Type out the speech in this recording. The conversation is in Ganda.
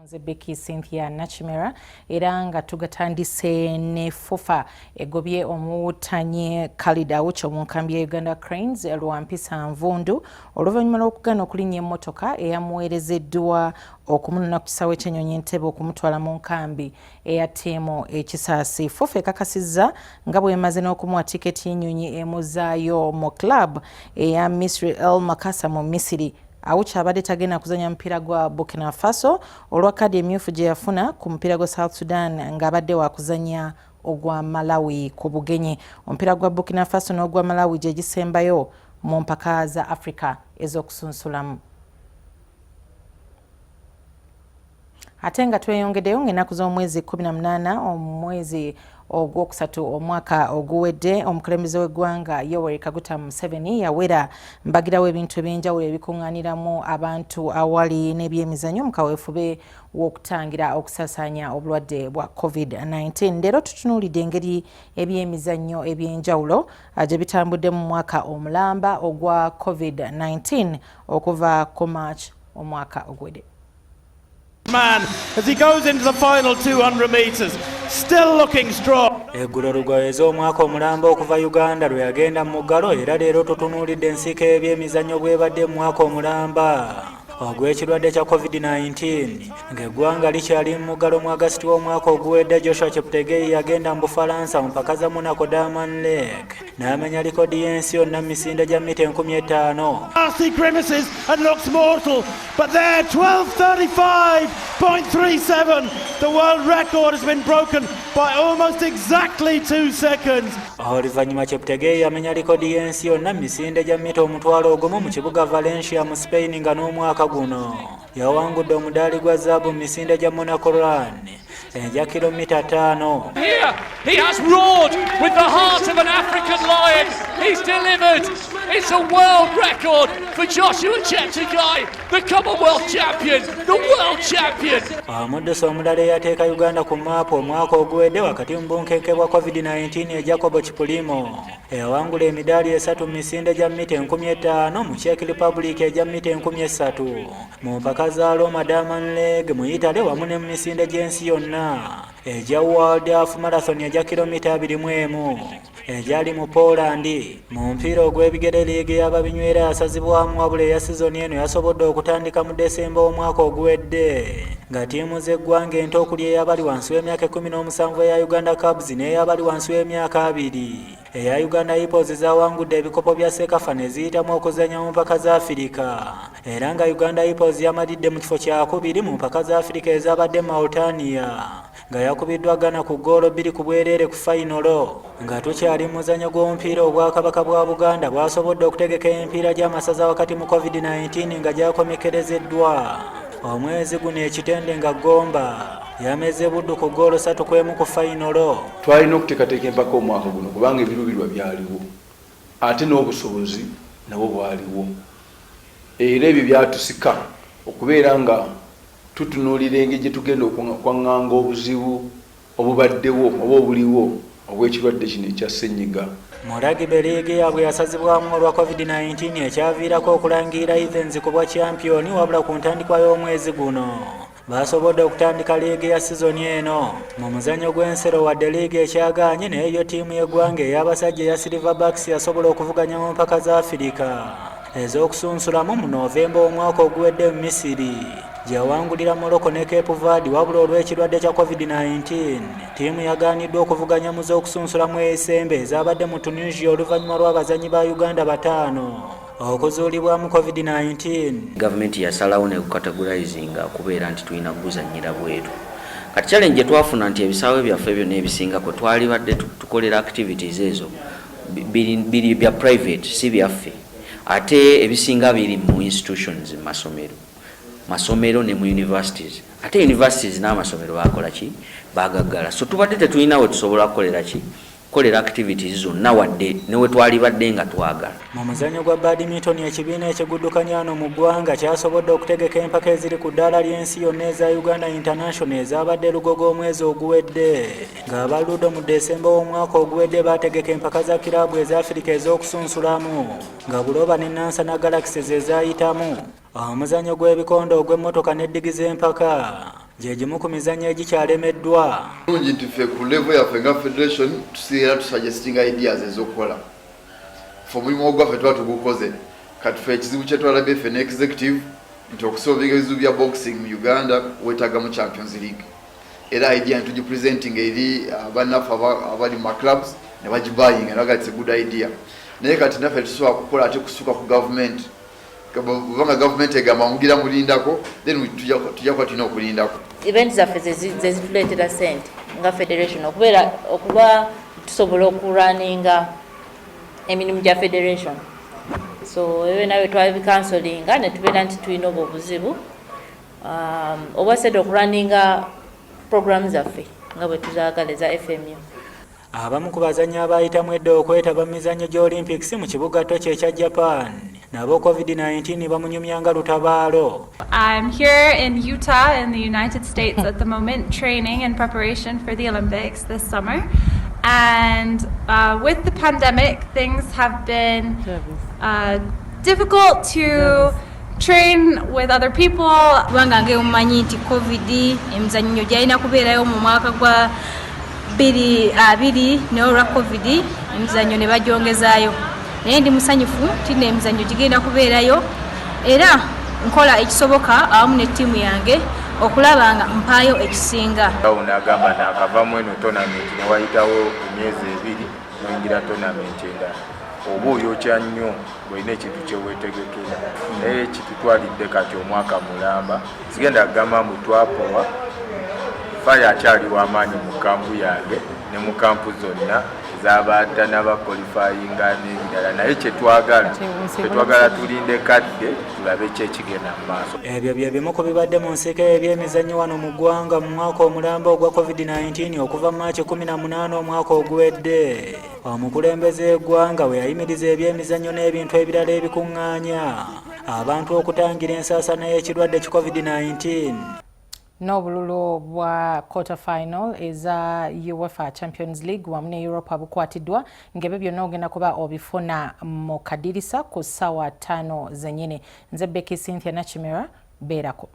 Nze Beckie, Cynthia, Nakimera era nga tugatandise ne FUFA egobye omuwutanye Khalida Awucho mu nkambi ya Uganda Cranes lwa mpisa nvundu oluvannyuma lw'okugaana okulinnya emmotoka eyamuweerezeddwa okumunona ku kisaawe ky'ennyonyi Entebbe okumutwala mu nkambi eya ttiimu ekisaasi. FUFA ekakasizza nga bw'emaze n'okumuwa tiketi y'ennyonyi emuzaayo mu club eya Misri El Makasa mu Misiri. Awucho abadde tagenda kuzanya mupiira gwa Burkina Faso olwa kkaadi emmyufu gye yafuna ku mupiira gwa South Sudan ng'abadde wakuzanya ogwa Malawi ku bugenyi. Omupiira gwa Burkina Faso n'ogwa Malawi gye gisembayo mu mpaka za Africa ez'okusunsulamu. Ate nga tweyongeddeyo ng'ennaku z'omwezi 18 omwezi ogwokusatu omwaka oguwedde, omukulembeze w'eggwanga Yoweri Kaguta Museveni yawera mbagirawo ebintu eby'enjawulo ebikuŋŋaaniramu abantu awali n'ebyemizannyo mu kaweefube w'okutangira okusaasaanya obulwadde bwa COVID-19. Leero tutunuulidde engeri ebyemizannyo eby'enjawulo gye bitambudde mu mwaka omulamba ogwa COVID-19 okuva ku March omwaka oguwedde. Man as he goes into the final 200 meters, still looking strong. Eggulo lugaweze omwaka omulamba okuva Uganda lwe yagenda mu muggalo era leero tutunuulidde ensiike y'ebyemizannyo bw'ebadde mu mwaka omulamba ogw'ekirwadde kya COVID-19 ng'eggwanga likyali mu muggalo mu Agasiti w'omwaka oguwedde. Joshua Cheptegei yagenda mu Bufalansa mu mpaka za Monaco Diamond League n'amenya likodi y'ensi yonna mu misinde gya mita 5000. Nasty grimaces and looks mortal, but there 12:35.37. The world record has been broken by almost exactly 2 seconds. Oluvannyuma Cheptegei yamenya likodi y'ensi yonna mu misinde gya mita 1,000 mu kibuga Valencia mu Spain nga n'omwaka guno yawangudde omudaali gwa zaabu mu misinde gya Monaco Run enja kilomita 5. Here he has roared with the heart of an African lion. He's delivered. It's a world record for Joshua Cheptegei, the Commonwealth champion, the world champion. Omuddusi omulala eyateeka Uganda ku maapu omwaka oguwedde wakati mu bunkenke bwa COVID-19 Jacob Chipulimo eyawangula emidaali 3 mu misinde gya mita 5000 mu Czech Republic egya mita 3000 mu mpaka za Roma Diamond League mu Italy wamu ne mu misinde gy'ensi yonna egya World Half Marathon egya kilomita 21 egyali mu Poland. Mu mpiira ogw'ebigere liigi y'ababinywera yasazibwamu wabula eya sizoni eno yasobodde okutandika mu Desemba omwaka oguwedde nga ttiimu z'eggwanga ento okuli ey'abali wansi w'emyaka 17 eya Uganda Cubs n'ey'abali wansi w'emyaka 2 eya Uganda Hippos zawangudde ebikopo bya Sekafa ne ziyitamu okuzannya mu mpaka za Afirika era nga Uganda Hippos yamalidde mu kifo kya 2 mu mpaka za Afirika ezabadde Mauritania nga yakubiddwa Ghana ku ggoolo 2 ku bwereere ku fayinolo. Nga tukyali mu muzannyo gw'omupiira obwakabaka bwa Buganda bwasobodde okutegeka emipiira gy'amasaza wakati mu COVID-19 nga gyakomekerezeddwa omwezi guno ekitende nga Gomba yameze buddu ku ggoolo 3-1 ku fayinolo. Twalina okuteekateeka empaka omwaka guno kubanga ebiruubirirwa byaliwo ate n'obusobozi nabwo bwaliwo era ebyo byatusika okubeera nga tutunuulira engeri gye tugenda okwaŋŋanga obuzibu obubaddewo oba obuliwo obw'ekirwadde kino ekya ssenyiga. Mu rugby league yaabwe yasazibwamu olwa COVID-19 ekyaviirako okulangirira Evans ku bwa champiyoni wabula ku ntandikwa y'omwezi guno basobodde okutandika liigi ya sizoni eno mu muzannyo gw'ensero wadde liigi ekyagaanye naye yo ttiimu y'eggwanga ey'abasajja eya Silverbacks yasobola okuvuganya mu mpaka za Afirika ez'okusunsulamu mu Novemba omwaka oguwedde mu Misiri gyawangulira Morocco ne Cape Verde wabula olw'ekirwadde kya COVID-19 ttiimu yagaaniddwa okuvuganya mu z'okusunsulamu esembe ezabadde mu Tunisia oluvannyuma lw'abazannyi ba Uganda 5 okuzuulibwamu COVID-19. Gavumenti yasalawo ne kukategorizinga kubeera nti tulina kuzannyira bweru. Kati challenge twafuna nti ebisaawe byaffe byonna ebisingako twali badde tukolera activities ezo biri bya private si byaffe ate ebisinga biri mu institutions masomero ne mu universities ate universities n'amasomero bakola ki bagaggala so tubadde tetulina we tusobola kukolera ki kolera activities zonna wadde newe twali badde nga twagala. Mu muzannyo gwa badminton ekibiina ekiguddukanya wano mu ggwanga kyasobodde okutegeka empaka eziri ku ddaala ly'ensi yonna eza Uganda International ezabadde Lugogo omwezi oguwedde ng'abaludde mu Desemba w'omwaka oguwedde baategeka empaka za kiraabu eza Afirika ez'okusunsulamu nga Buloba ne Nansana Galaxies ezaayitamu omuzannyo gw'ebikondo ogw'emmotoka n'eddigi z'empaka gyegimu ku mizannyo egikyalemeddwa. Bulungi nti ffe ku level yaffe nga federation tusiira tusuggestinga ideas ez'okukola. Ffe omulimu ogwaffe tuba tugukoze. Kati ffe ekizibu kye twalabye ffe ne executive nti okusolvinga ebizibu bya boxing mu Uganda weetaaga mu Champions League. Era idea ntugipresenting eri bannaffe abali mu clubs ne bagibayinga naga it's a good idea. Naye kati naffe tusobola kukola ate kusuka ku government. Kubanga government egamba mugira mulindako then tujja kuba tulina okulindako. Events zaffe zezituleetera ssente nga federation okuba tusobola okurunninga emirimu gya federation. So ewe nawe twabikansolinga ne tubeera nti tulina obwo obuzibu oba sente okurunninga programs zaffe nga bwe tuzaagala eza FMU. Abamu ku bazannyi abayitamu edda okwetaba mu mizannyo gy'Olympics mu kibuga Tokyo ekya Japan nabo COVID-19 bamunyumya nga lutabaalo. I'm here in Utah in the United States at the moment training in preparation for the Olympics this summer. And with the pandemic, things have been difficult to train with other people. Kubanga ng'omumanyi nti COVID emizannyo gyalina kubeerayo mu mwaka gwa 2020 n'olwa COVID emizannyo ne bagyongezaayo. Naye ndi musanyufu nti emizannyo gigenda kubeerayo era nkola ekisoboka awamu ne ttiimu yange okulaba nga mpaayo ekisinga. Ono agamba naakavamu eno tonamenti ne wayitawo emyezi 2 n'oyingira tonamenti endala. Oba oyokya nnyo bw'olina ekintu kye weetegekera. Naye kitutwalidde kati omwaka mulamba. Sigenda kugamba mbu twapowa. Faya akyali w'amaanyi mu kampu yange ne mu kampu zonna z'abaata n'abakwalifayinga n'ebirala. Naye kyetwagala tulinde kadde tulabe ki ekigenda mu maaso. Ebyo bye bimu ku bibadde mu nsiko eby'emizannyo wano mu ggwanga mu mwaka omulamba ogwa COVID-19 okuva mu Maaci 18 omwaka oguwedde. Omukulembeze w'eggwanga we yayimiriza eby'emizannyo n'ebintu ebirala ebikuŋŋaanya abantu okutangira ensaasaana y'ekirwadde ki COVID-19. N'obululu bwa quarter final eza UEFA Champions League wamu ne Europa bukwatiddwa ng'ebyo byonna ogenda kuba obifuna mu kadirisa ku ssaawa 5 zennyini. Nze Beckie, Cynthia, Nakimera beerako.